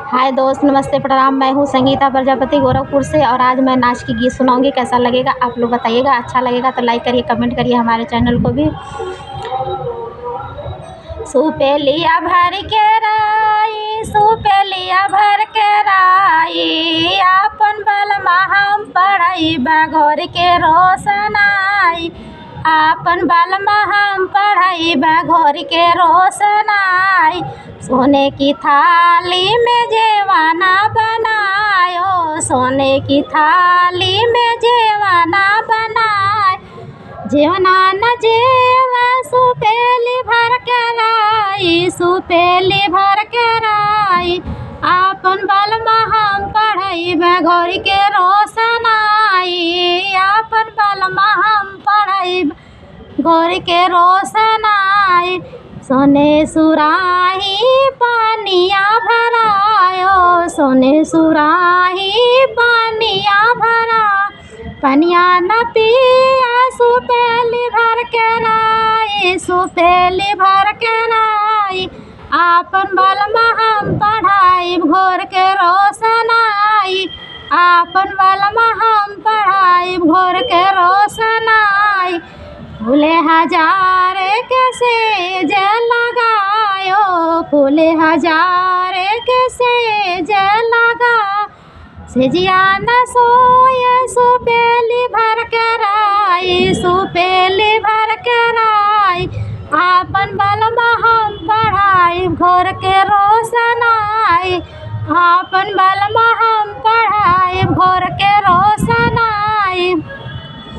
हाय दोस्त, नमस्ते, प्रणाम। मैं हूँ संगीता प्रजापति गोरखपुर से और आज मैं नाच की गीत सुनाऊंगी। कैसा लगेगा आप लोग बताइएगा। अच्छा लगेगा तो लाइक करिए, कमेंट करिए हमारे चैनल को भी। सुपेलिया भर के राई, सुपेलिया भर के राई, आपन बलमा हम पढ़ई बघोर के रोशनाई, आपन बलमा हम पढ़ई बघोर के रोशनाई। सोने की थाली में जेवाना बनायो, सोने की थाली में जेवाना बनाए, जेवना न जेवा सुपेली भर के राई, सुपेली भर के राई, आपन बलमा हम पढ़ई बघोर के रोशनाई, आपन बलमा हम पढ़ई बघोर के रोशनाई। सोने सुराही पानिया भरायो, सोने सुराही पानिया भरा, पनिया न पिया सुपेली भर के राई, सुपेली भर के राई, आपन बलमा हम पढ़ाई भोर के रोशनाई, आपन बलमा हम पढ़ाई भोर के रोशनाई। फूले हजारे के सेज लगायो, फूले हजारे के सेज लगा, सेजिया न सोए सुपेली भर के राई, सुपेली भर के राई, आपन बलमा हम पढ़ाई भोर के रोशनाई, आपन बलमा हम पढ़ाई भोर के रोशनाई।